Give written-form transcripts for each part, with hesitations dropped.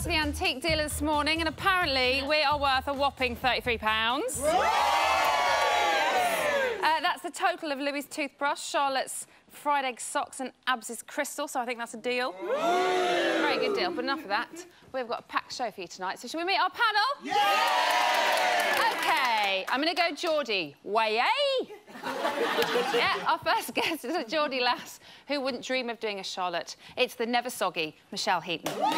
to the antique dealer this morning, and apparently we are worth a whopping £33. That's the total of Louis' toothbrush, Charlotte's fried egg socks and Abs's crystal, so I think that's a deal. Very good deal, but enough of that. We've got a packed show for you tonight, so shall we meet our panel? Yeah! OK, I'm going to go Geordie. Way, eh? Yeah, our first guest is a Geordie lass who wouldn't dream of doing a Charlotte. It's the never soggy Michelle Heaton. Our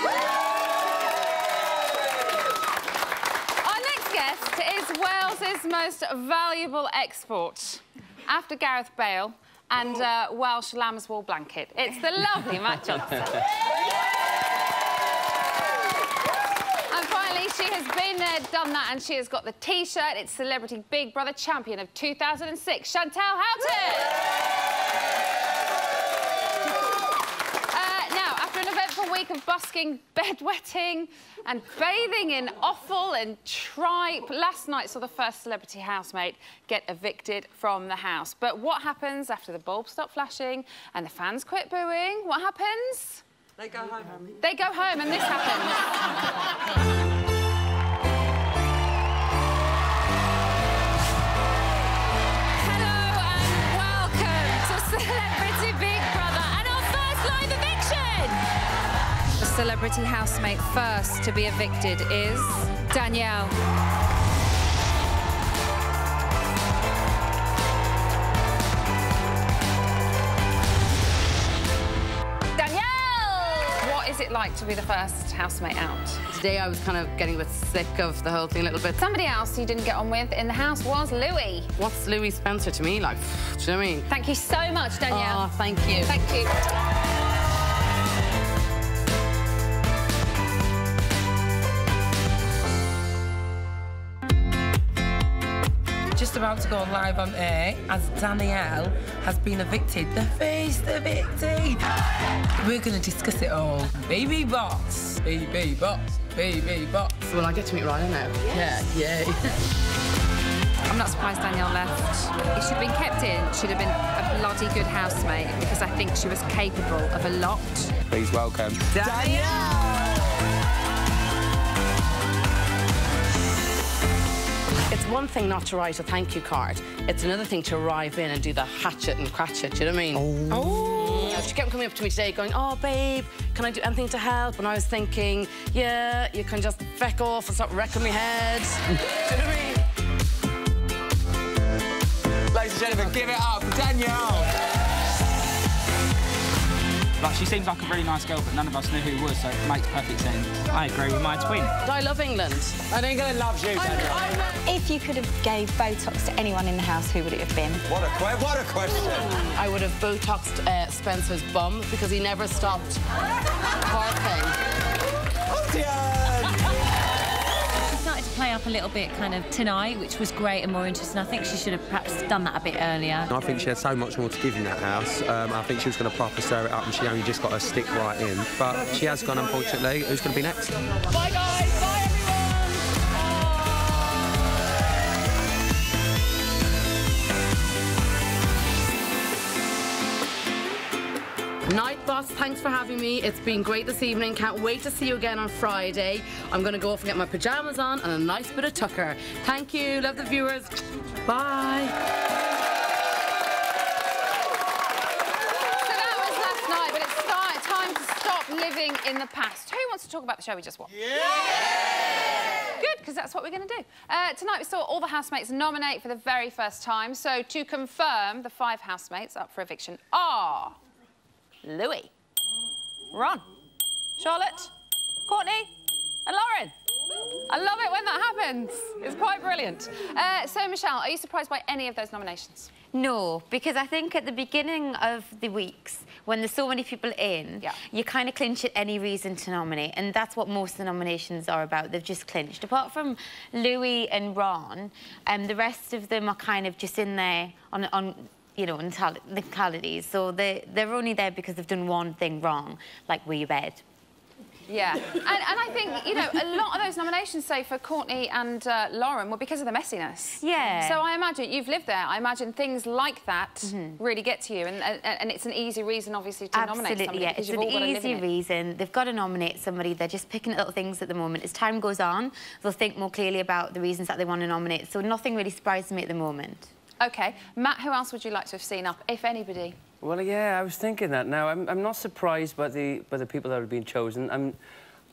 next guest is Wales's most valuable export, after Gareth Bale and Welsh lamb's wool blanket. It's the lovely Matt Johnson. And finally, she has been there, done that, and she has got the T-shirt. It's Celebrity Big Brother champion of 2006, Chantal Houghton. Now, after an eventful week of busking, bedwetting and bathing in offal and tripe, last night saw the first celebrity housemate get evicted from the house. But what happens after the bulbs stop flashing and the fans quit booing? What happens? They go home. They go home, and this happens. Celebrity Big Brother and our first live eviction! The celebrity housemate first to be evicted is Danielle. Danielle! What is it like to be the first housemate out? Today I was kind of getting a bit sick of the whole thing a little bit. Somebody else you didn't get on with in the house was Louis. What's Louis Spencer to me? Like, do you know what I mean? Thank you so much, Danielle. Oh, thank you. Thank you. Just about to go live on air as Danielle has been evicted. The first evictee. We're going to discuss it all. BBBOTS. BBBOTS. BBBOTS. Well, I get to meet Ryan now. Yeah. I'm not surprised Danielle left. It should have been kept in. Should have been a bloody good housemate because I think she was capable of a lot. Please welcome Danielle! It's one thing not to write a thank you card. It's another thing to arrive in and do the hatchet and cratchet, do you know what I mean? Oh. She kept coming up to me today going, oh, babe, can I do anything to help? And I was thinking, yeah, you can just feck off and stop wrecking my head. Do you know what I mean? Ladies and gentlemen, give it up for Danielle. Like, she seems like a really nice girl, but none of us knew who it was, so it makes perfect sense. I agree with my twin. I love England. And England loves you, Danielle. If you could have gave Botox to anyone in the house, who would it have been? What a question. I would have Botoxed Spencer's bum because he never stopped barking. Oh, dear. Started to play up a little bit kind of tonight, which was great and more interesting. I think she should have perhaps done that a bit earlier. I think she had so much more to give in that house. I think she was going to proper stir it up and she only just got her stick right in. But she has gone, unfortunately. Who's going to be next? Bye, guys. Bye, Night Boss, thanks for having me. It's been great this evening. Can't wait to see you again on Friday. I'm going to go off and get my pyjamas on and a nice bit of tucker. Thank you. Love the viewers. Bye. So that was last night, but it's time to stop living in the past. Who wants to talk about the show we just watched? Yeah! Good, because that's what we're going to do. Tonight we saw all the housemates nominate for the very first time. So to confirm, the 5 housemates up for eviction are Louis, Ron, Charlotte, Courtney and Lauren. I love it when that happens. It's quite brilliant. So, Michelle, are you surprised by any of those nominations? No, because I think at the beginning of the weeks, when there's so many people in, you kind of clinch at any reason to nominate, and that's what most of the nominations are about. They've just clinched. Apart from Louis and Ron, the rest of them are kind of just in there on you know, technicalities. So they're only there because they've done one thing wrong, like were you bed. Yeah, and I think, you know, a lot of those nominations, say, for Courtney and Lauren, were because of the messiness. Yeah. So I imagine, you've lived there, I imagine things like that really get to you, and it's an easy reason, obviously, to nominate somebody. Yeah, it's an easy reason. They've got to nominate somebody. They're just picking little things at the moment. As time goes on, they'll think more clearly about the reasons that they want to nominate, so nothing really surprises me at the moment. OK. Matt, who else would you like to have seen up, if anybody? Well, yeah, I was thinking that now. I'm not surprised by the people that have been chosen.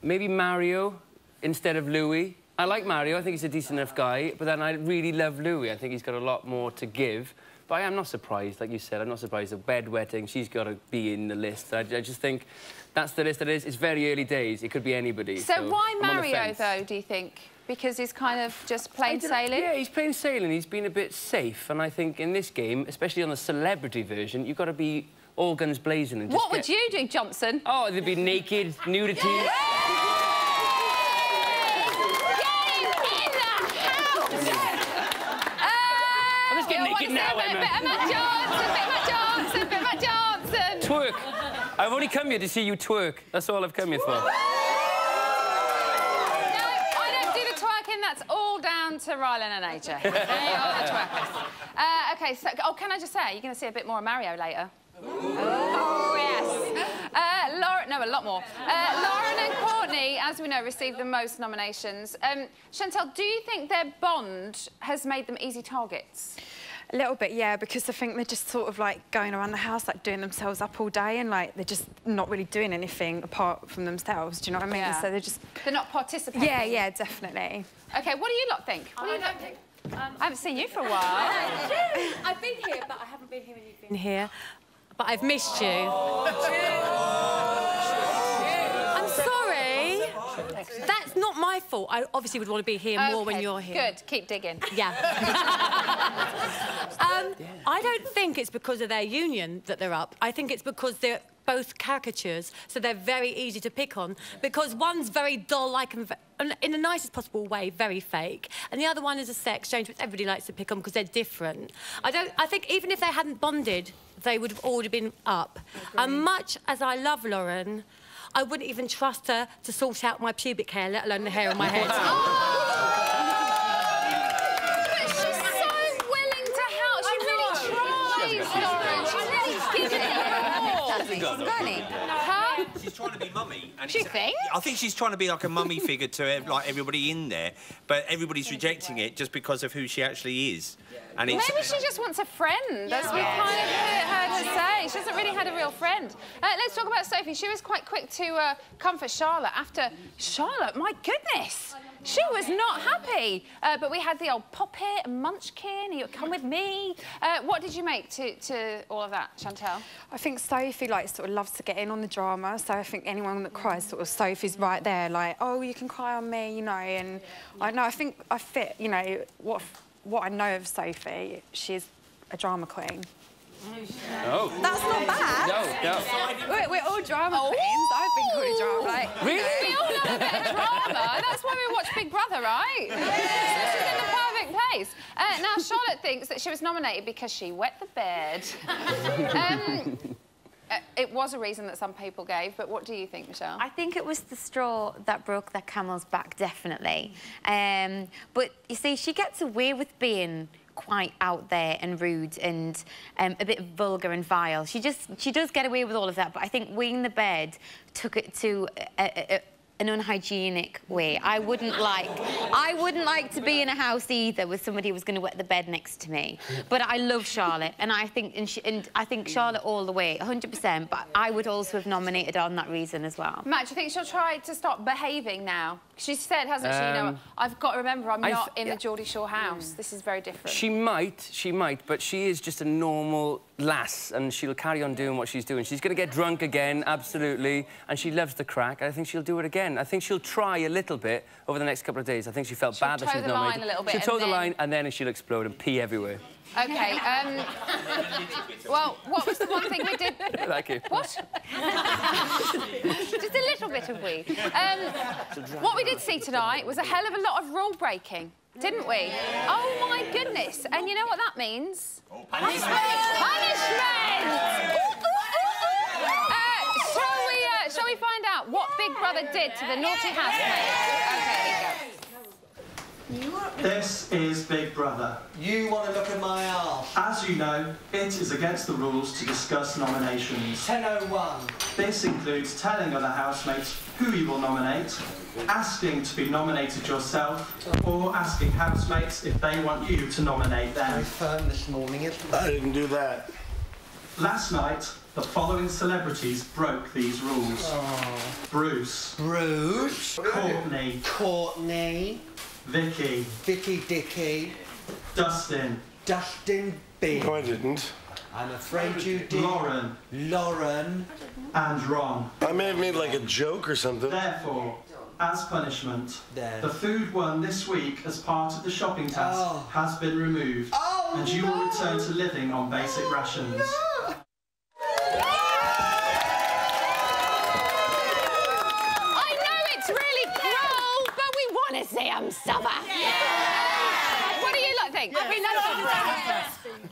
Maybe Mario instead of Louis. I like Mario. I think he's a decent enough guy. But then I really love Louis. I think he's got a lot more to give. But I am not surprised, like you said. I'm not surprised. The bedwetting, she's got to be in the list. I just think that's the list that is. It's very early days. It could be anybody. So why Mario, though, do you think? Because he's kind of just plain sailing? Yeah, he's plain sailing. He's been a bit safe. And I think in this game, especially on the celebrity version, you've got to be all guns blazing and just What would you do, Johnson? Oh, there'd be naked, nudity. Yeah! I'm just getting naked now, Emma. Bit of Matt Johnson. Twerk. I've only come here to see you twerk. That's all I've come here for. That's all down to Rylan and AJ. They are the twerkers. OK, so... Oh, can I just say, you're going to see a bit more of Mario later. Oh, yes. Lauren... No, a lot more. Lauren and Courtney, as we know, received the most nominations. Chantal, do you think their bond has made them easy targets? A little bit, yeah, because I think they're just sort of, like, going around the house, like, doing themselves up all day and, like, they're just not really doing anything apart from themselves, do you know what I mean? Yeah. So they're just... They're not participating? Yeah, yeah, definitely. OK, what do you lot think? What do you lot think? I haven't seen you for a while. I've been here, but I haven't been here when you've been here. But I've missed you. I'm sorry. That's not my fault. I obviously would want to be here more when you're here. Good. Keep digging. Yeah. I don't think it's because of their union that they're up. I think it's because they're both caricatures, so they're very easy to pick on, because one's very doll-like and in the nicest possible way, very fake, and the other one is a sex change, which everybody likes to pick on because they're different. I think even if they hadn't bonded, they would have already been up. And much as I love Lauren, I wouldn't even trust her to sort out my pubic hair, let alone the hair on my head. But she's so willing to help. She really tries, Lauren. She's really giving it her all. Huh? She's trying to be mummy. And Do you think? I think she's trying to be like a mummy figure to like everybody in there, but everybody's rejecting it just because of who she actually is. And it's... Maybe she just wants a friend, as we've kind of heard her say. She hasn't really had a real friend. Let's talk about Sophie. She was quite quick to comfort Charlotte after... Charlotte, my goodness! She was not happy. But we had the old Poppet and Munchkin, you come with me. What did you make to all of that, Chantal? I think Sophie, like, sort of loves to get in on the drama, so I think anyone that cries, sort of, Sophie's right there, like, oh, you can cry on me, you know, and I think I fit, you know, what I know of Sophie, she's a drama queen. Oh. That's not bad. No. We're all drama queens. I've been called a drama. Like, really? We all love a bit of drama. That's why we watch Big Brother, right? She's in the perfect place. Now, Charlotte thinks that she was nominated because she wet the bed. It was a reason that some people gave, but what do you think, Michelle? I think it was the straw that broke that camel's back, definitely. But, you see, she gets away with being quite out there and rude and a bit vulgar and vile. She does get away with all of that, but I think weeing the bed took it to an unhygienic way. I wouldn't like to be in a house either with somebody who was going to wet the bed next to me. But I love Charlotte, and I think Charlotte all the way, 100%. But I would also have nominated her on that reason as well. Matt, do you think she'll try to stop behaving now? She said, hasn't she? You know, I've got to remember, I'm not in the Geordie Shore house. This is very different. She might, but she is just a normal lass, and she'll carry on doing what she's doing. She's going to get drunk again, absolutely, and she loves the crack. I think she'll do it again. I think she'll try a little bit over the next couple of days. I think she felt bad that she was nominated. She'll toe the line, and then she'll explode and pee everywhere. OK, well, what was the one thing we did? Thank you. What? Just a little bit of wee. What we did see tonight was a hell of a lot of rule breaking, didn't we? Oh, my goodness. And you know what that means? Punishment! Punishment! Shall we find out what Big brother did to the naughty housemates. OK, here you go. This is Big Brother. You want to look at my arse? As you know, it is against the rules to discuss nominations. 10:01. This includes telling other housemates who you will nominate, asking to be nominated yourself, or asking housemates if they want you to nominate them. Very firm this morning, isn't it? I didn't do that. Last night, the following celebrities broke these rules. Oh. Bruce. Bruce. Courtney. Courtney. Vicky. Vicky Dicky. Dustin. Dustin B. No, I didn't. I'm afraid you did. Lauren. Lauren. And Ron. I may have made like a joke or something. Therefore, as punishment, the food won this week as part of the shopping task has been removed, and you will return to living on basic rations. I know it's really cruel, but we want to see them suffer. What do you lot think?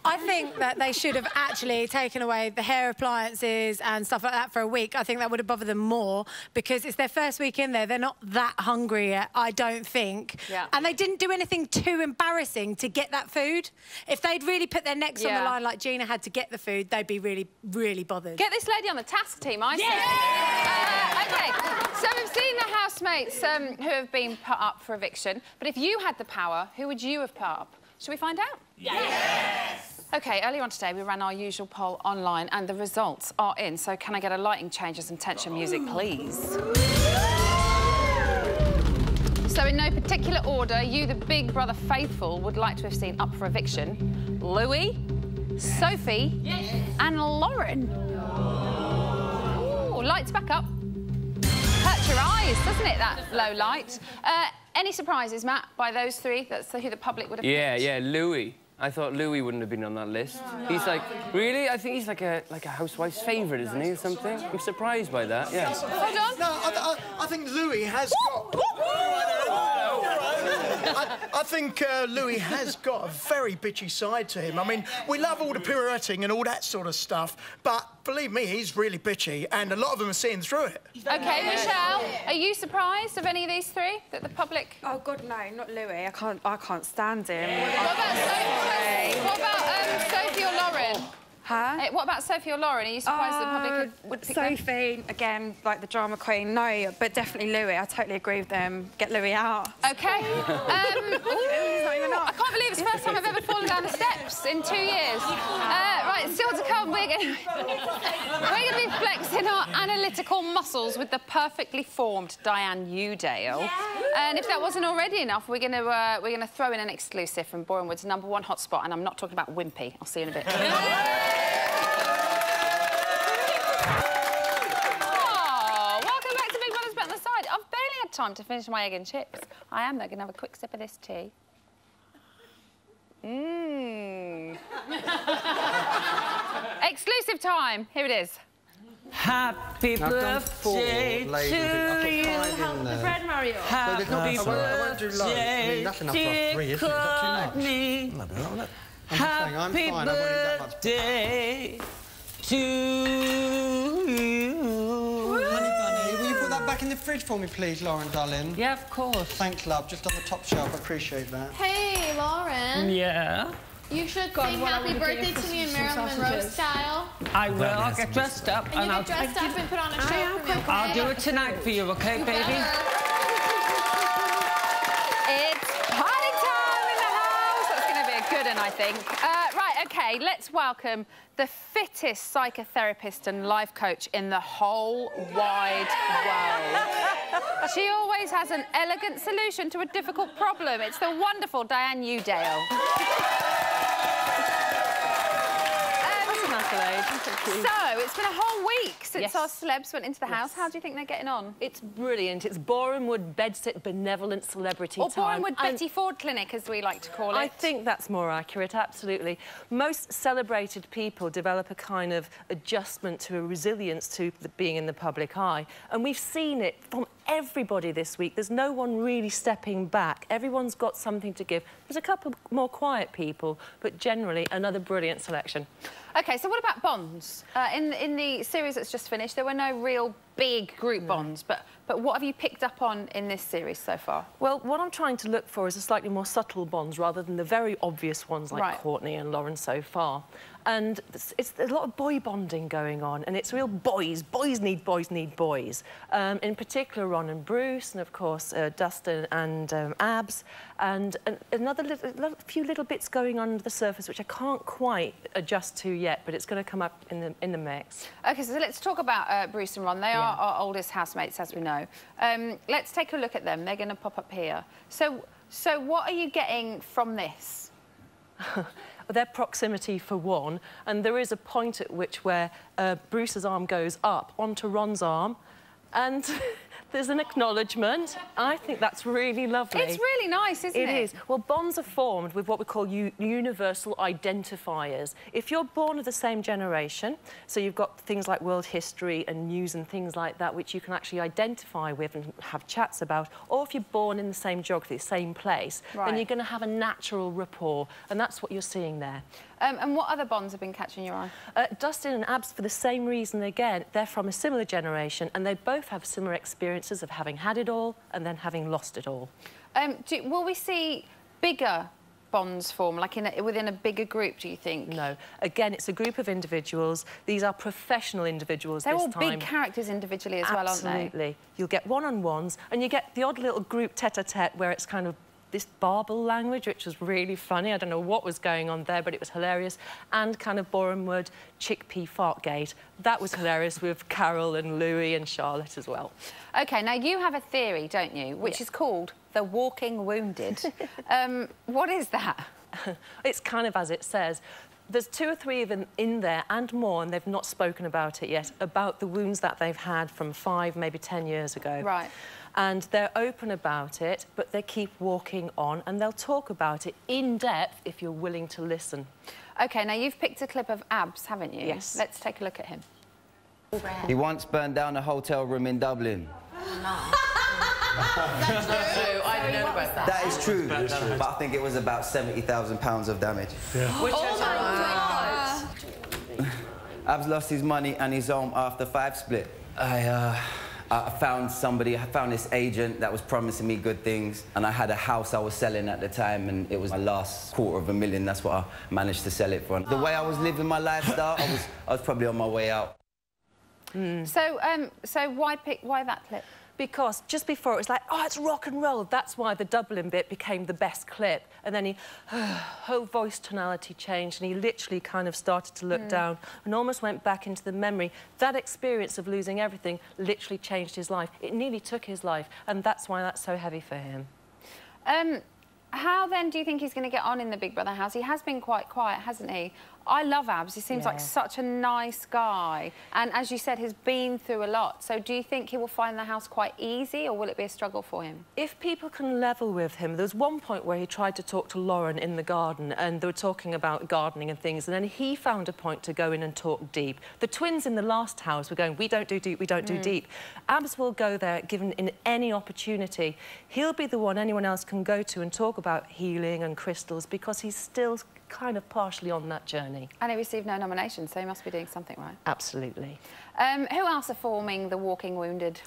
I think that they should have actually taken away the hair appliances and stuff like that for a week. I think that would have bothered them more because it's their first week in there. They're not that hungry yet, I don't think. Yeah. And they didn't do anything too embarrassing to get that food. If they'd really put their necks on the line like Gina had to get the food, they'd be really, really bothered. Get this lady on the task team, I say. OK, so we've seen the housemates who have been put up for eviction, but if you had the power, who would you have put up? Should we find out? Yes! OK, earlier on today, we ran our usual poll online, and the results are in. So can I get a lighting change and some tension music, please? So in no particular order, you, the Big Brother faithful, would like to have seen up for eviction Louis, Sophie, and Lauren. Ooh, lights back up. Hurts your eyes, doesn't it, that low light? Any surprises, Matt, by those three? That's who the public would have picked. Yeah, Louis. I thought Louis wouldn't have been on that list. No. He's like, really? I think he's like a housewife's favourite, isn't he, or something? I'm surprised by that, yeah. Hold on. No, I think Louis has got... I think Louis has got a very bitchy side to him. I mean, we love all the pirouetting and all that sort of stuff, but believe me, he's really bitchy, and a lot of them are seeing through it. OK, Michelle, are you surprised of any of these three that the public... Oh, God, no, not Louis. I can't stand him. What about Sophie or Lauren? Huh? What about Sophie or Lauren? Are you surprised that the public would pick them? Sophie, again, like the drama queen, no, but definitely Louis. I totally agree with them. Get Louis out. OK. I can't believe it's the first time I've ever fallen down the steps in 2 years. Right, still to come, we're going to be flexing our analytical muscles with the perfectly formed Diane Udale. Yeah. And if that wasn't already enough, we're going to throw in an exclusive from Borehamwood's #1 hotspot, and I'm not talking about Wimpy. I'll see you in a bit. Time to finish my egg and chips. I am, though, going to have a quick sip of this tea. Exclusive time. Here it is. Happy birthday to you. The bread, Mario. Happy birthday, that's enough for 3, isn't it? Courtney. Happy birthday to you. Back in the fridge for me, please, Lauren, darling. Yeah, of course. Thanks, love. Just on the top shelf. I appreciate that. Hey, Lauren. Yeah? You should sing happy birthday to me in Marilyn Monroe style. I will. I'll get dressed up. And you get dressed up and put on a show for me, okay? I'll do it tonight for you, okay, baby? It's party time in the house. That's going to be a good one, I think. Right, OK, let's welcome the fittest psychotherapist and life coach in the whole wide world. She always has an elegant solution to a difficult problem. It's the wonderful Diane Udale. So, it's been a whole week since our celebs went into the house. How do you think they're getting on? It's brilliant. It's Borehamwood Bedsit Benevolent Celebrity Or time. Borehamwood Betty Ford Clinic, as we like to call it. I think that's more accurate, absolutely. Most celebrated people develop a kind of adjustment to a resilience to being in the public eye. And we've seen it from everybody this week. There's no one really stepping back. Everyone's got something to give. There's a couple more quiet people, but generally another brilliant selection. OK, so what about bonds? In the series that's just finished, there were no real big group bonds, but what have you picked up on in this series so far? Well, what I'm trying to look for is a slightly more subtle bonds rather than the very obvious ones like Courtney and Lauren so far. And it's a lot of boy bonding going on, and it's real boys. Boys need boys need boys. In particular, Ron and Bruce, and of course Dustin and Abs, and few little bits going on under the surface which I can't quite adjust to yet, but it's going to come up in the mix. OK, so let's talk about Bruce and Ron. They are our oldest housemates, as we know. Let's take a look at them. They're going to pop up here. So what are you getting from this? Their proximity for one, and there is a point at which where Bruce's arm goes up onto Ron's arm, and there's an acknowledgement. I think that's really lovely. It's really nice, isn't it? It is. Well, bonds are formed with what we call universal identifiers. If you're born of the same generation, so you've got things like world history and news and things like that, which you can actually identify with and have chats about, or if you're born in the same geography, same place, then you're going to have a natural rapport, and that's what you're seeing there. And what other bonds have been catching your eye? Dustin and Abs, for the same reason again. They're from a similar generation, and they both have similar experiences of having had it all and then having lost it all. Will we see bigger bonds form, like within a bigger group, do you think? No. Again, it's a group of individuals. These are professional individuals this time. They're all big characters individually as well, aren't they? Absolutely. You'll get one-on-ones, and you get the odd little group tete-a-tete where it's kind of this barbel language, which was really funny. I don't know what was going on there, but it was hilarious. And kind of Borehamwood chickpea fartgate. That was hilarious with Carol and Louis and Charlotte as well. OK, now you have a theory, don't you, which is called the walking wounded. What is that? It's kind of as it says. There's 2 or 3 of them in there and more, and they've not spoken about it yet, about the wounds that they've had from 5, maybe 10 years ago. Right. And they're open about it, but they keep walking on, and they'll talk about it in depth if you're willing to listen. OK, now you've picked a clip of Abs, haven't you? Yes. Let's take a look at him. He once burned down a hotel room in Dublin. That's true. I don't know about that. That is true, but I think it was about £70,000 of damage. Yeah. Which Abs lost his money and his home after 5 split. I found this agent that was promising me good things, and I had a house I was selling at the time, and it was my last $250,000. That's what I managed to sell it for. The way I was living my lifestyle, I was probably on my way out. So why that clip? Because just before it was like, oh, it's rock and roll. That's why the Dublin bit became the best clip. And then whole voice tonality changed, and he literally kind of started to look down and almost went back into the memory. That experience of losing everything literally changed his life. It nearly took his life, and that's why that's so heavy for him. How then do you think he's going to get on in the Big Brother house? He has been quite quiet, hasn't he? I love Abs. He seems like such a nice guy. And as you said, he's been through a lot. So do you think he will find the house quite easy, or will it be a struggle for him? If people can level with him, there was one point where he tried to talk to Lauren in the garden, and they were talking about gardening and things, and then he found a point to go in and talk deep. The twins in the last house were going, we don't do deep, we don't do deep. Abs will go there, given in any opportunity. He'll be the one anyone else can go to and talk about healing and crystals, because he's still kind of partially on that journey. And he received no nomination, so he must be doing something right. Absolutely. Who else are forming the Walking Wounded?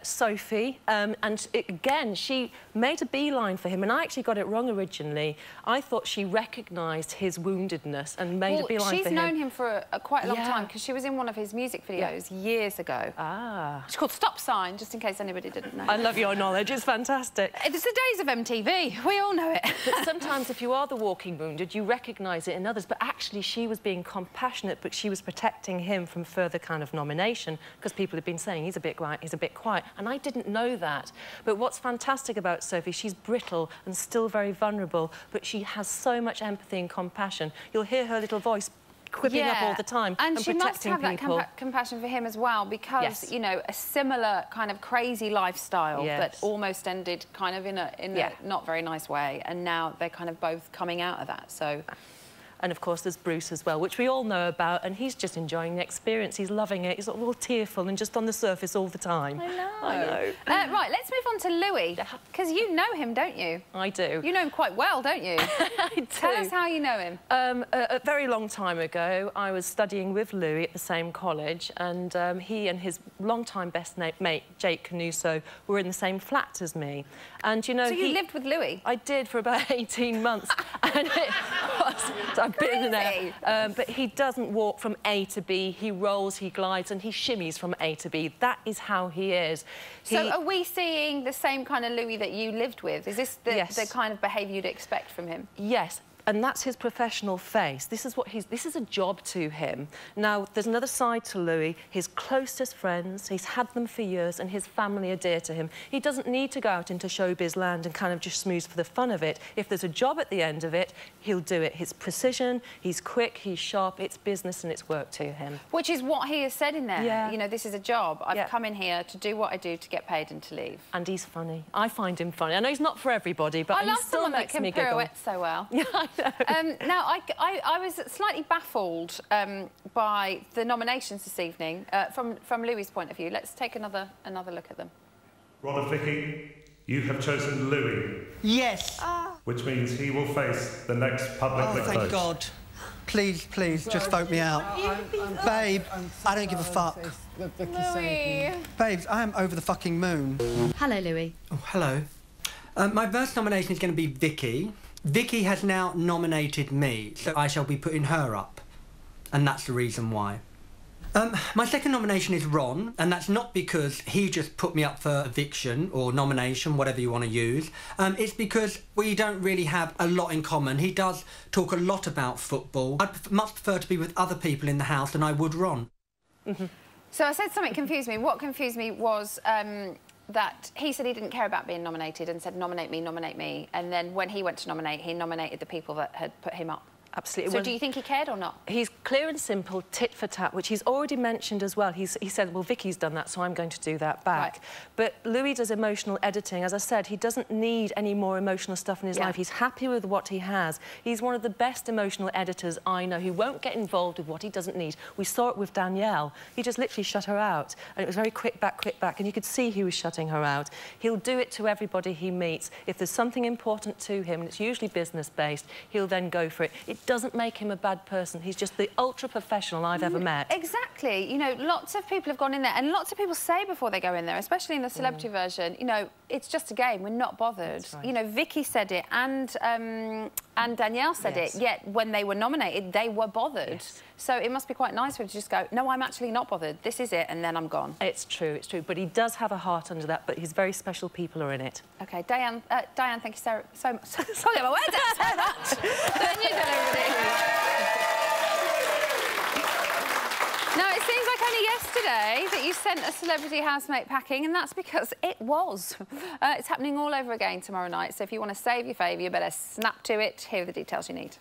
Sophie, and again, she made a beeline for him, and I actually got it wrong originally. I thought she recognised his woundedness and made a beeline for him. She's known him for quite a long time, because she was in one of his music videos years ago. Ah. It's called Stop Sign, just in case anybody didn't know. I love your knowledge, it's fantastic. It's the days of MTV, we all know it. But sometimes if you are the Walking Wounded, you recognise it in others, but actually she was being compassionate, but she was protecting him from further kind of nomination, because people have been saying he's a bit quiet, and I didn't know that. But what's fantastic about Sophie, she's brittle and still very vulnerable, but she has so much empathy and compassion. You'll hear her little voice quipping up all the time and she must have people. That compassion for him as well, because you know, a similar kind of crazy lifestyle that almost ended kind of in a not very nice way, and now they're kind of both coming out of that. So And, of course, there's Bruce as well, which we all know about, and he's just enjoying the experience. He's loving it. He's all tearful and just on the surface all the time. I know. I know. Right, let's move on to Louis, because you know him, don't you? I do. You know him quite well, don't you? I do. Tell us how you know him. A very long time ago, I was studying with Louis at the same college, and he and his long-time best mate, Jake Canuso, were in the same flat as me. And, you know... So you lived with Louis? I did for about 18 months. And it was... So I've been there. But he doesn't walk from A to B. He rolls, he glides, and he shimmies from A to B. That is how he is. So are we seeing the same kind of Louis that you lived with? Is this the, Yes. the kind of behaviour you'd expect from him? Yes. And that's his professional face. This is a job to him. Now, there's another side to Louis. His closest friends, he's had them for years, and his family are dear to him. He doesn't need to go out into showbiz land and kind of just smooth for the fun of it. If there's a job at the end of it, he'll do it. His precision, he's quick, he's sharp, it's business and it's work to him. Which is what he has said in there. Yeah. You know, this is a job. I've come in here to do what I do, to get paid and to leave. And he's funny. I find him funny. I know he's not for everybody, but I love he still someone that makes can me giggle. pirouette so well. Yeah, I know. Now, I was slightly baffled by the nominations this evening from Louis' point of view. Let's take another look at them. Ron and Vicky, you have chosen Louis. Yes. Which means he will face the next public vote. Thank God. Please, please, just vote me out. Babe, I don't give a fuck. Louis. Babes, I am over the fucking moon. Hello, Louis. Oh, hello. My first nomination is going to be Vicky. Vicky has now nominated me, so I shall be putting her up. And that's the reason why. My second nomination is Ron, and that's not because he just put me up for eviction or nomination, whatever you want to use. It's because we don't really have a lot in common. He does talk a lot about football. I'd much prefer to be with other people in the house than I would Ron. So I said something confused me. What confused me was that he said he didn't care about being nominated and said, nominate me. And then when he went to nominate, he nominated the people that had put him up. Absolutely. So do you think he cared or not? He's clear and simple, tit for tat, which he's already mentioned as well. He said, well, Vicky's done that, so I'm going to do that back. Right. But Louis does emotional editing. As I said, he doesn't need any more emotional stuff in his life. He's happy with what he has. He's one of the best emotional editors I know. He won't get involved with what he doesn't need. We saw it with Danielle. He just literally shut her out. And it was very quick back, and you could see he was shutting her out. He'll do it to everybody he meets. If there's something important to him, and it's usually business-based, he'll then go for it. It doesn't make him a bad person. He's just the ultra-professional I've ever met. Exactly. You know, lots of people have gone in there, and lots of people say before they go in there, especially in the celebrity version, you know, it's just a game, we're not bothered. Right. You know, Vicky said it and Danielle said it, yet when they were nominated, they were bothered. So it must be quite nice for him to just go, no, I'm actually not bothered, this is it, and then I'm gone. It's true, but he does have a heart under that, but his very special people are in it. OK, Diane, thank you so much. Sorry, my words out so much. Then you tell everybody. Now, it seems like only yesterday that you sent a celebrity housemate packing, and that's because it was. It's happening all over again tomorrow night, so if you want to save your favour, you better snap to it. Here are the details you need.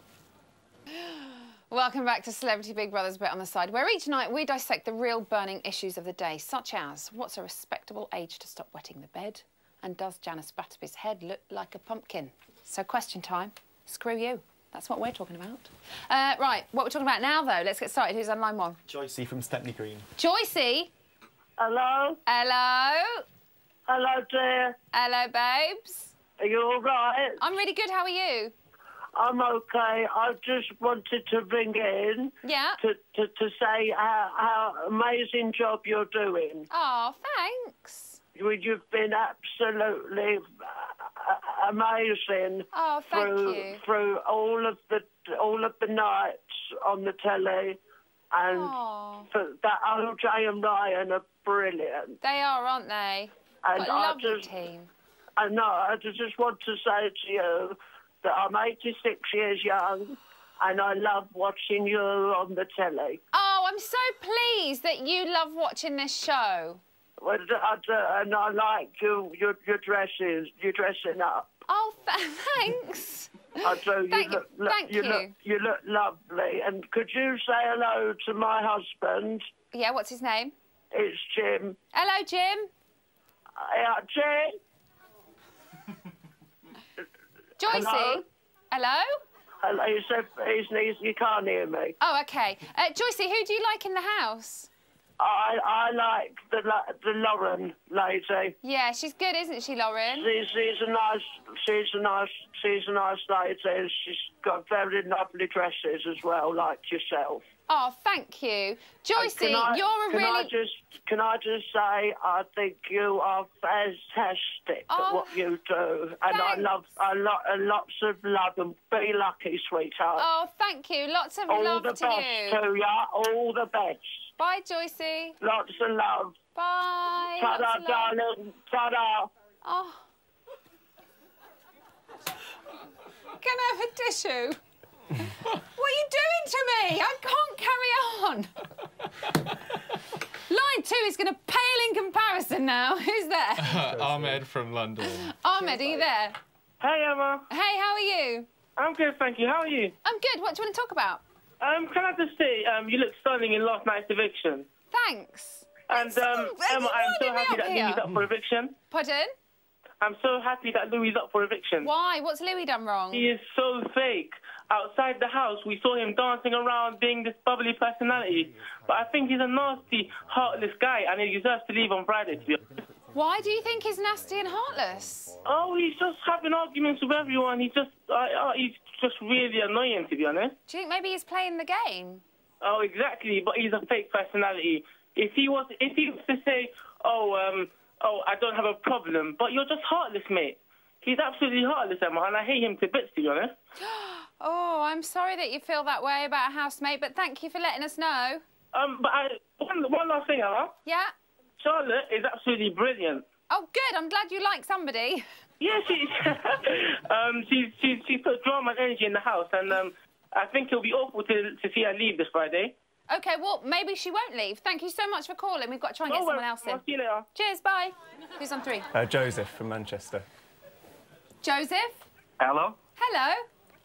Welcome back to Celebrity Big Brother's Bet on the Side, where each night we dissect the real burning issues of the day, such as what's a respectable age to stop wetting the bed, and does Janice Batterby's head look like a pumpkin? So question time, screw you. That's what we're talking about. Right, what we're talking about now, though, let's get started. Who's on line one? Joycey from Stepney Green. Joycey? Hello? Hello? Hello, dear. Hello, babes. Are you all right? I'm really good. How are you? I'm OK. I just wanted to ring in to say how amazing job you're doing. Oh, thanks. You've been absolutely amazing. Oh, thank you. Through all of the nights on the telly, and that OJ and Ryan are brilliant. They are, aren't they? And what a lovely team. I know. I just want to say to you that I'm 86 years young, and I love watching you on the telly. Oh, I'm so pleased that you love watching this show. Well, and I like your dresses. You're dressing up. Oh, thanks. I do. You look lovely. And could you say hello to my husband? Yeah, what's his name? It's Jim. Hello, Jim. Jim. Joycey. Hello? You can't hear me. Oh, OK. Joycey, who do you like in the house? I like the Lauren lady. Yeah, she's good, isn't she, Lauren? She's a nice lady. She's got very lovely dresses as well, like yourself. Oh, thank you. Joycey, you're a really... Can I just say, I think you are fantastic at what you do. And I love lots of love, and be lucky, sweetheart. Oh, thank you. Lots of love to you. All the best to ya. All the best. Bye, Joycey. Lots of love. Bye. Ta-da, darling. Ta-da. Oh. Can I have a tissue? What are you doing to me? I can't carry on. Line 2 is going to pale in comparison now. Who's there? Ahmed from London. Ahmed, are you there? Hey, Emma. Hey, how are you? I'm good, thank you. How are you? I'm good. What do you want to talk about? Can I just say, you look stunning in last night's eviction. Thanks. And, Emma, I'm so happy that Louis up for eviction. Pardon? I'm so happy that Louis up for eviction. Why? What's Louis done wrong? He is so fake. Outside the house, we saw him dancing around, being this bubbly personality. But I think he's a nasty, heartless guy, and he deserves to leave on Friday, to be honest. Why do you think he's nasty and heartless? Oh, he's just having arguments with everyone. He's just really annoying, to be honest. Do you think maybe he's playing the game? Oh, exactly. But he's a fake personality. If he was to say, oh, I don't have a problem, but you're just heartless, mate. He's absolutely heartless, Emma, and I hate him to bits, to be honest. Oh, I'm sorry that you feel that way about a housemate, but thank you for letting us know. One last thing, Emma. Yeah? Charlotte is absolutely brilliant. Oh, good. I'm glad you like somebody. Yeah, she's put drama and energy in the house, and I think it'll be awful to see her leave this Friday. OK, well, maybe she won't leave. Thank you so much for calling. We've got to try and get someone else in. I'll see you later. Cheers, bye. Who's on 3? Joseph from Manchester. Joseph? Hello? Hello?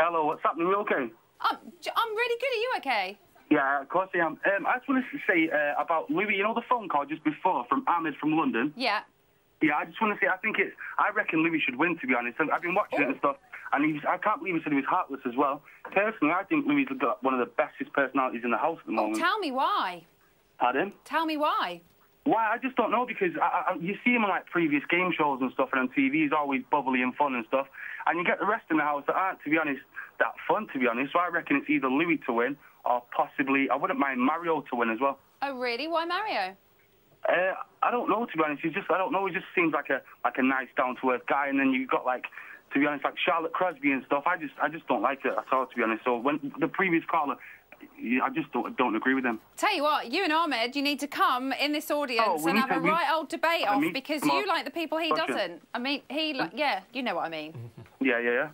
Hello, what's happening? You okay? I'm really good. Are you OK? Yeah, of course I am. I just wanted to say about Louis, you know the phone call just before from Ahmed from London? Yeah. Yeah, I just want to say, I reckon Louis should win, to be honest. I've been watching it and stuff, and I can't believe he said he was heartless as well. Personally, I think Louis has got one of the bestest personalities in the house at the moment. Tell me why. Pardon? Tell me why. Why? I just don't know, because you see him on, like, previous game shows and stuff, and on TV he's always bubbly and fun and stuff, and you get the rest in the house that aren't, to be honest, that fun, to be honest. So I reckon it's either Louis to win, or possibly, I wouldn't mind Mario to win as well. Oh, really? Why Mario? I don't know, to be honest. I don't know. He just seems like a nice, down-to-earth guy. And then you've got, like, to be honest, like Charlotte Crosby and stuff. I just don't like it at all, to be honest. So when the previous caller, I just don't agree with him. Tell you what, you and Ahmed, you need to come in this audience and have a right old debate off, because you like the people he doesn't. I mean, yeah, you know what I mean. Yeah.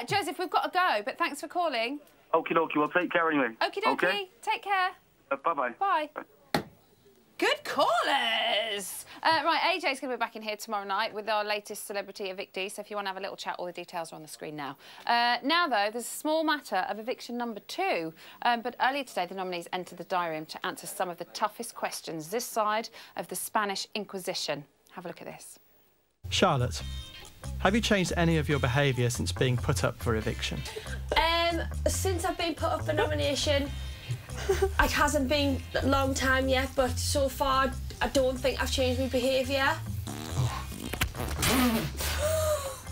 Joseph, we've got to go, but thanks for calling. Okie dokie. Well, take care anyway. Okie dokie. Okay? Take care. Bye-bye. Bye. Good callers! Right, AJ's going to be back in here tomorrow night with our latest celebrity evictee, so if you want to have a little chat, all the details are on the screen now. Now, though, there's a small matter of eviction number 2, but earlier today the nominees entered the diary room to answer some of the toughest questions this side of the Spanish Inquisition. Have a look at this. Charlotte, have you changed any of your behaviour since being put up for eviction? Since I've been put up for nomination, it hasn't been a long time yet, but so far I don't think I've changed my behaviour.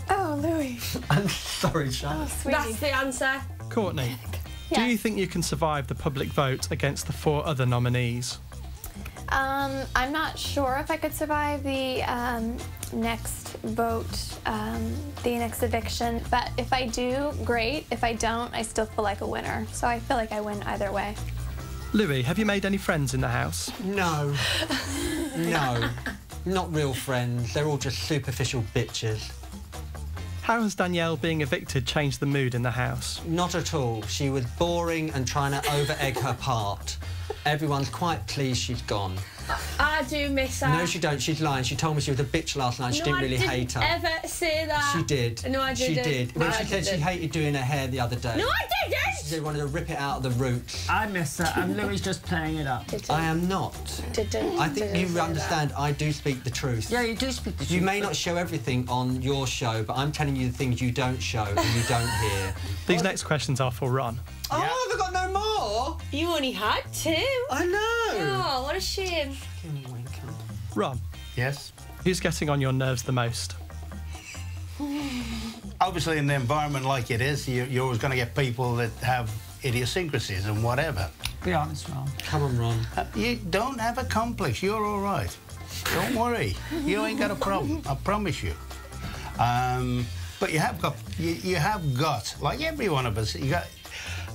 Oh, Louis. I'm sorry, Charlotte. Oh, that's the answer. Courtney, do you think you can survive the public vote against the 4 other nominees? I'm not sure if I could survive the next vote, the next eviction, but if I do, great. If I don't, I still feel like a winner. So I feel like I win either way. Louis, have you made any friends in the house? No. No. Not real friends. They're all just superficial bitches. How has Danielle being evicted changed the mood in the house? Not at all. She was boring and trying to over-egg her part. Everyone's quite pleased she's gone. I do miss her. No, she don't. She's lying. She told me she was a bitch last night. She didn't really hate her. I didn't ever say that. She did. No, I didn't. She did. When she said she hated doing her hair the other day. No, I didn't! She said she wanted to rip it out of the roots. I miss her, and Louis just playing it up. I am not. I think you understand I do speak the truth. Yeah, you do speak the truth. You may not show everything on your show, but I'm telling you the things you don't show and you don't hear. These next questions are for Ron. Oh, they've got no more? You only had 2. I know. Oh, what a shame. Ron. Yes? Who's getting on your nerves the most? Obviously, in an environment like it is, you're always going to get people that have idiosyncrasies and whatever. Be honest, Ron. Come on, Ron. You don't have a complex. You're all right. Don't worry. You ain't got a problem. I promise you. But you have got, like every one of us, you got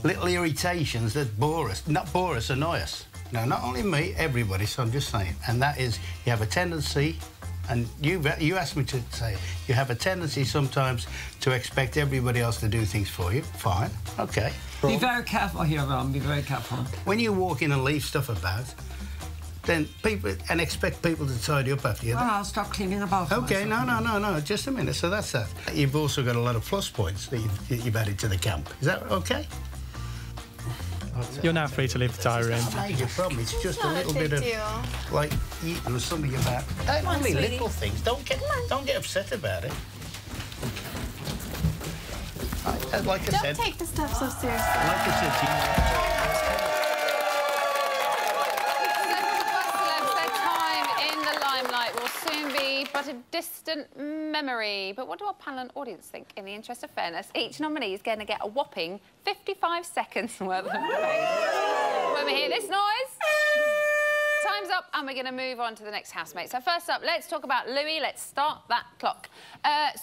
little irritations that bore us. Not bore us, annoy us. No, not only me, everybody, so I'm just saying. And that is, you have a tendency, and you asked me to say it, you have a tendency sometimes to expect everybody else to do things for you. Fine, OK. Be very careful here, Ron. Be very careful. When you walk in and leave stuff about, then and expect people to tidy up after you. Well, I'll stop cleaning about. OK, no, just a minute. So that's that. You've also got a lot of plus points that you've added to the camp. Is that OK? You're now free to leave the diary room. It's not a major problem. It's just a little bit of, like, eating something about. Only little things. Don't get upset about it. Like I said. Don't take the stuff so seriously. Like I said to you. But a distant memory. But what do our panel and audience think? In the interest of fairness, each nominee is going to get a whopping 55 seconds worth of praise. When we hear this noise, time's up, and we're going to move on to the next housemate. So first up, let's talk about Louis. Let's start that clock.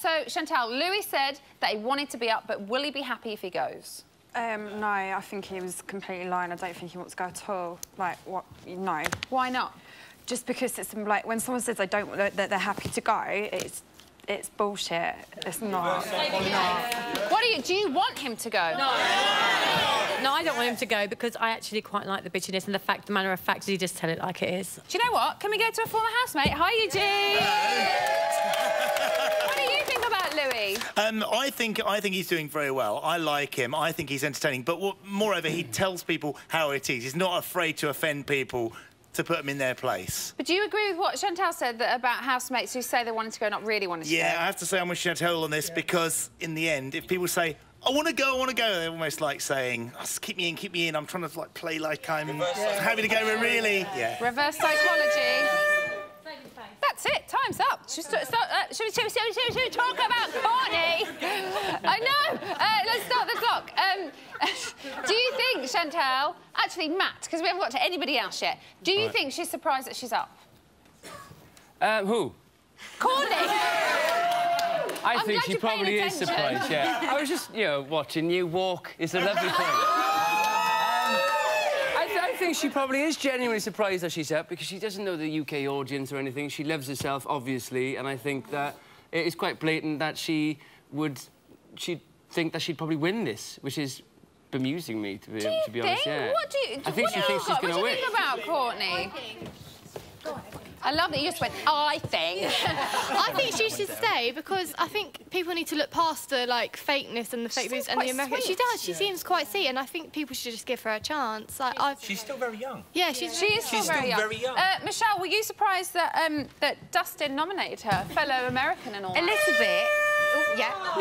So, Chantal, Louis said that he wanted to be up, but will he be happy if he goes? No, I think he was completely lying. I don't think he wants to go at all. Like, what? No. Why not? Just because it's like when someone says that they're happy to go, it's bullshit. It's not. What do you want him to go? No, I don't want him to go because I actually quite like the bitchiness and the manner of fact that he just tell it like it is. Do you know what? Can we go to a former housemate? Hi, Eugene. What do you think about Louis? I think he's doing very well. I like him. I think he's entertaining. But moreover, he tells people how it is. He's not afraid to offend people, to put them in their place. But do you agree with what Chantal said about housemates who say they wanted to go, not really wanted to go? Yeah, I have to say I'm with Chantal on this because, in the end, if people say, I want to go, they're almost like saying, oh, keep me in. I'm trying to like play like I'm happy to go, but really... Yeah. Reverse psychology. That's it. Time's up. Should we talk about Courtney? I know. Let's start the clock. Do you think, Chantal... Actually, Matt, because we haven't got to anybody else yet, do you think she's surprised that she's up? Who? Courtney! I think she probably is surprised, yeah. I was just, watching you walk. It's a lovely thing. I think she probably is genuinely surprised that she's up because she doesn't know the UK audience or anything. She loves herself, obviously, and I think that it is quite blatant that she'd think that she'd probably win this, which is bemusing me, to be honest. Yeah. What do you I think she thinks she's going to win. What do you think about Courtney? I love that you just went, I think. I think she should stay because I think people need to look past the, like, fakeness and the fake moves and the American... She does. She seems quite sweet, and I think people should just give her a chance. Like, She's still very young. Yeah, she is still very young. Michelle, were you surprised that that Dustin nominated her, fellow American and all that? A little bit. Yeah. A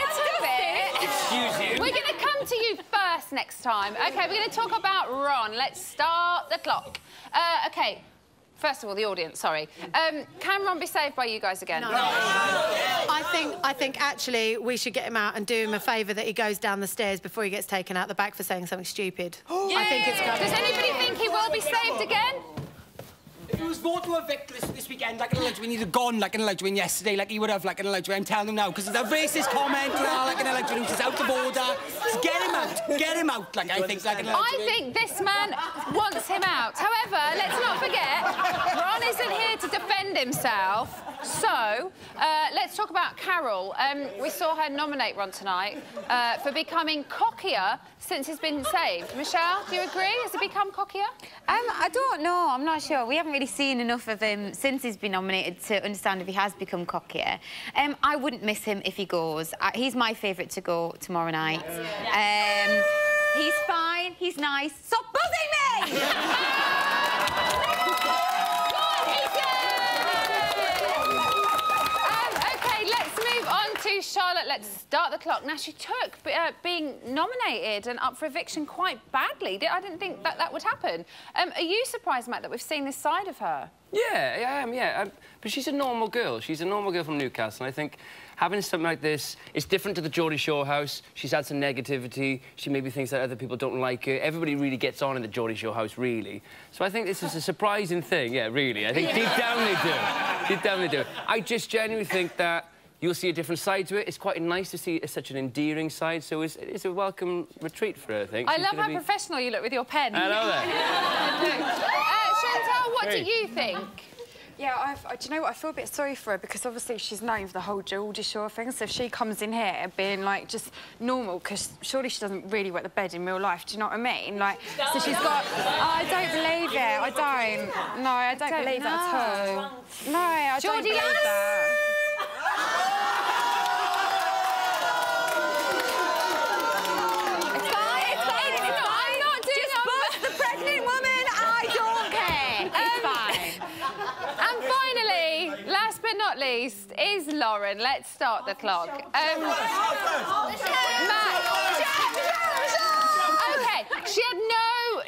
little bit. Excuse you. We're going to come to you first next time. OK, we're going to talk about Ron. Let's start the clock. OK. First of all, the audience, sorry. Can Ron be saved by you guys again? No. I think actually we should get him out and do him a favour that he goes down the stairs before he gets taken out the back for saying something stupid. I think it's coming. Does anybody think he will be saved again? If he was voted to evict this weekend, like an allowed to win, he'd have gone like an allowed to win yesterday, like he would have like an allowed to win. I'm telling them now, because of that racist comment, like an allowed to win, which is out of order. Just get him out, like I think like an allowed to win. I think this man wants him out. However, let's not forget, Ron isn't here to defend himself. So, let's talk about Carol. We saw her nominate Ron tonight for becoming cockier, since he's been saved. Michelle, do you agree? Has he become cockier? I don't know. I'm not sure. We haven't really seen enough of him since he's been nominated to understand if he has become cockier. I wouldn't miss him if he goes. He's my favourite to go tomorrow night. He's fine. He's nice. Stop buzzing me! OK, let's move on to Charlotte. Let's start the clock. Now, she took being nominated and up for eviction quite badly. I didn't think that would happen. Are you surprised, Matt, that we've seen this side of her? Yeah, I am, yeah. But she's a normal girl. She's a normal girl from Newcastle, and I think having something like this, it's different to the Geordie Shore house. She's had some negativity. She maybe thinks that other people don't like her. Everybody really gets on in the Geordie Shore house, really. So I think this is a surprising thing. Yeah, really. I think deep down they do. Deep down they do. I just genuinely think that you'll see a different side to it. It's quite nice to see such an endearing side, so it's a welcome retreat for her, I think. I love how professional you look with your pen. I know that. Chantal, what do you think? Yeah, do you know what? I feel a bit sorry for her because obviously she's known for the whole Geordie Shore thing. So if she comes in here being like just normal, because surely she doesn't really wet the bed in real life. Do you know what I mean? Like, so she's got. Oh, I don't believe it. I don't. No, I don't believe that at all. No, I don't believe that. Not least is Lauren. Let's start the clock. Matt. OK, she had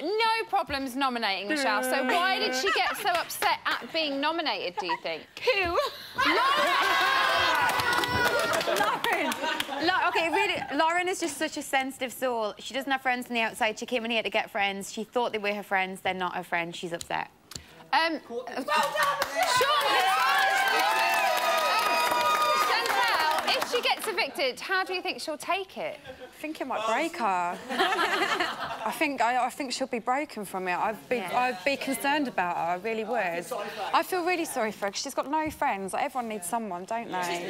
no problems nominating Michelle, so why did she get so upset at being nominated, do you think? Who? Lauren! OK, really, Lauren is just such a sensitive soul. She doesn't have friends on the outside. She came in here to get friends. She thought they were her friends. They're not her friends. She's upset. If she gets evicted, how do you think she'll take it? I think it might break her. I think she'll be broken from it. I'd be concerned about her. I really would. I feel really sorry for her because she's got no friends. Like, everyone needs someone, don't they?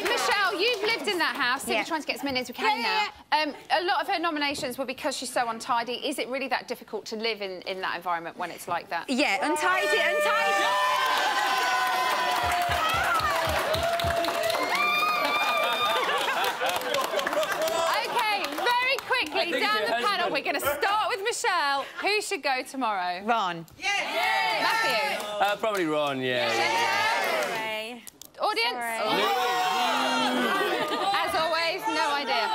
Michelle, you've lived in that house. So we're trying to get as many as we can now. A lot of her nominations were because she's so untidy. Is it really that difficult to live in that environment when it's like that? Yeah, untidy. Quickly, down the panel, we're going to start with Michelle. Who should go tomorrow? Ron. Yeah. Matthew? Probably Ron, yeah. Audience? As always, no idea.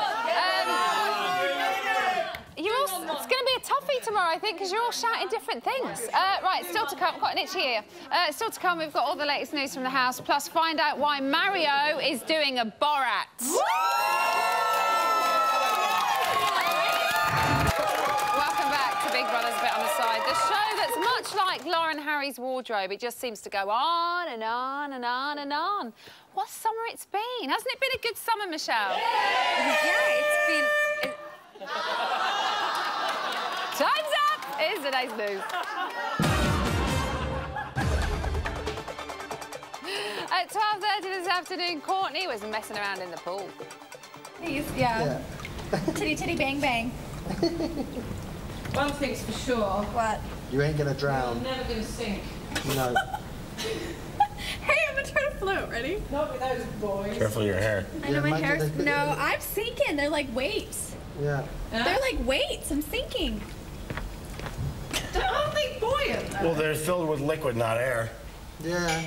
It's going to be a toughie tomorrow, I think, because you're all shouting different things. Right, still to come. I've got an itch here. Still to come, we've got all the latest news from the house, plus find out why Mario is doing a Borat. Big Brother's a bit on the side. The show that's much like Lauren Harry's wardrobe. It just seems to go on and on and on and on. What summer it's been. Hasn't it been a good summer, Michelle? Yeah, it's been... Time's up! Here's today's news. At 12:30 this afternoon, Courtney was messing around in the pool. Yeah. Titty bang bang. One thing's for sure. What? You ain't gonna drown. You're never gonna sink. No. Hey, I'm gonna try to float. Ready? Not with those boys. Careful your hair. I know my hair's... No, I'm sinking. They're like weights. Yeah. They're like weights. I'm sinking. They're only buoyant. Well, they're filled with liquid, not air. Yeah.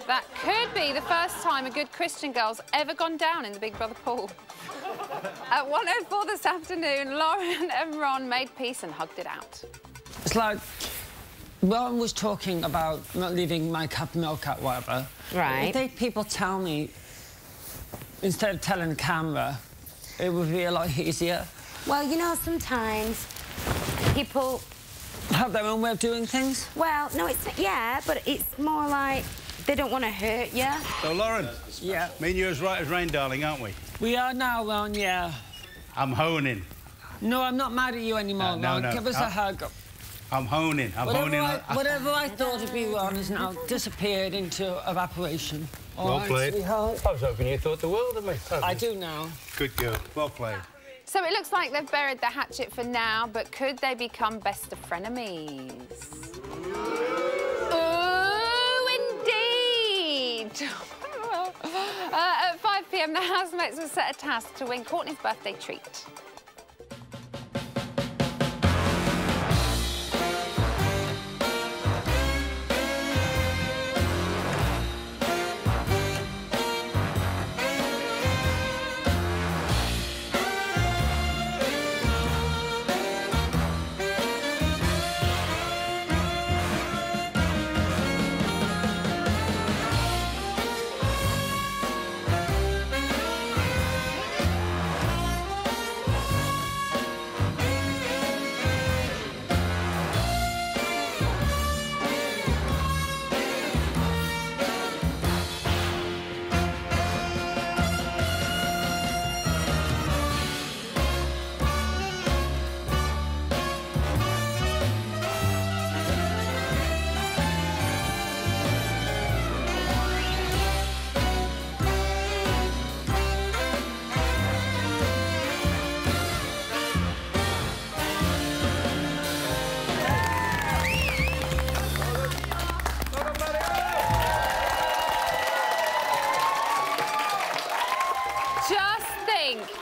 That could be the first time a good Christian girl's ever gone down in the Big Brother pool. At 1:04 this afternoon, Lauren and Ron made peace and hugged it out. It's like Ron was talking about not leaving my cup of milk out, whatever. Right. I think people tell me, instead of telling the camera, it would be a lot easier. Well, you know, sometimes people have their own way of doing things. Well, no, it's... Yeah, but it's more like they don't want to hurt you. So, Lauren. Yeah. Me and you as right as rain, darling, aren't we? We are now, Ron, yeah. I'm honing. No, I'm not mad at you anymore, Ron. No. Give us a hug. I'm honing. Whatever I thought would be Ron has now disappeared into evaporation. Well played. Sweetheart. I was hoping you thought the world of me. I do now. Good girl. Well played. So it looks like they've buried the hatchet for now, but could they become best of frenemies? Ooh, indeed! At 5 p.m, the housemates were set a task to win Courtney's birthday treat.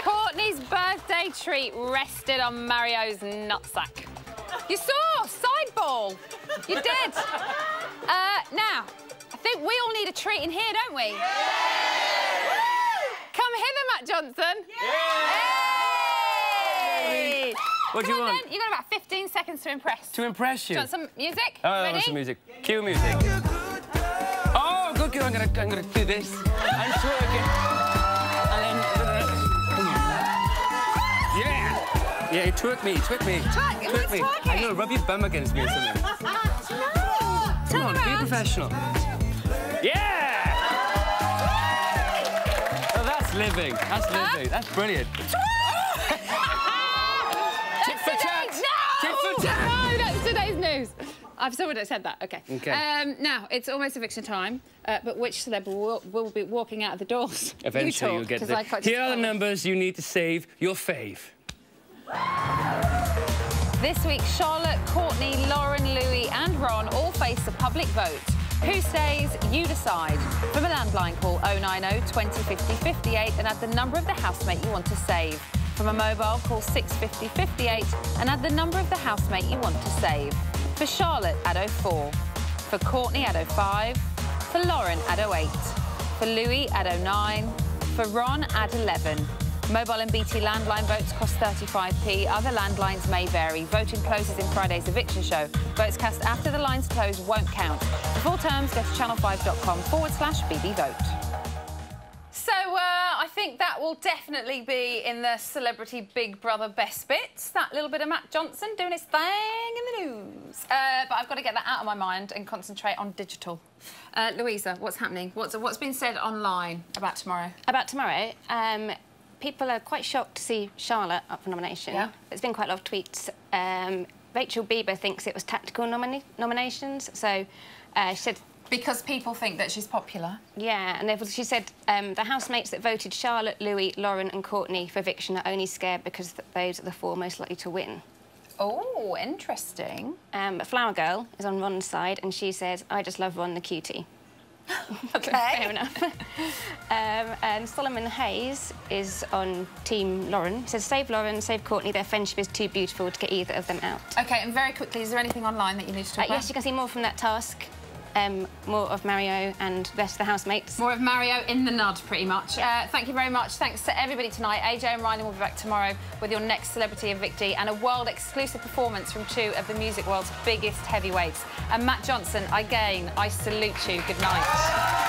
Courtney's birthday treat rested on Mario's nutsack. You saw, side ball. You did. Now, I think we all need a treat in here, don't we? Yeah! Come hither, Matt Johnson. Yay! What do you want? Then. You've got about 15 seconds to impress. To impress you? Do you want some music? Oh, Ready? I want some music. Cue music. Oh, good girl. I'm gonna do this. I'm twerking. And then. Yeah. Yeah, twerk me. Twerk me. Twerk me. I know. Rub your bum against me or something. Come on, be a professional. Yeah. Oh, that's living. That's living. That's brilliant. Tit for tat. Tit for tat. No, that's today's news. I've already said that. Okay. Now, it's almost eviction time, but which celeb will be walking out of the doors? Eventually, you'll get there. Here are the numbers you need to save your fave. This week, Charlotte, Courtney, Lauren, Louis and Ron all face a public vote. Who stays? You decide. From a landline, call 090 20 50 58 and add the number of the housemate you want to save. From a mobile, call 650 58 and add the number of the housemate you want to save. For Charlotte, add 04. For Courtney, add 05. For Lauren, add 08. For Louis, add 09. For Ron, add 11. Mobile and BT landline votes cost 35p. Other landlines may vary. Voting closes in Friday's eviction show. Votes cast after the lines close won't count. For full terms, go to channel5.com/BBVote. So, I think that will definitely be in the Celebrity Big Brother Best Bits. That little bit of Matt Johnson doing his thing in the news. But I've got to get that out of my mind and concentrate on digital. Louisa, what's happening? What's been said online about tomorrow? About tomorrow? People are quite shocked to see Charlotte up for nomination. Yeah. There's been quite a lot of tweets. Rachel Bieber thinks it was tactical nominations, so she said... Because people think that she's popular? Yeah, and she said the housemates that voted Charlotte, Louis, Lauren and Courtney for eviction are only scared because those are the four most likely to win. Oh, interesting. But Flower Girl is on Ron's side and she says, I just love Ron the cutie. OK. Fair enough. And Solomon Hayes is on Team Lauren. He says, save Lauren, save Courtney. Their friendship is too beautiful to get either of them out. OK, and very quickly, is there anything online that you need to talk about? Yes, you can see more from that task. More of Mario and the rest of the housemates. More of Mario in the nud, pretty much. Thank you very much. Thanks to everybody tonight. AJ and Ryan will be back tomorrow with your next celebrity evictee and a world-exclusive performance from two of the music world's biggest heavyweights. And Matt Johnson, again, I salute you. Good night.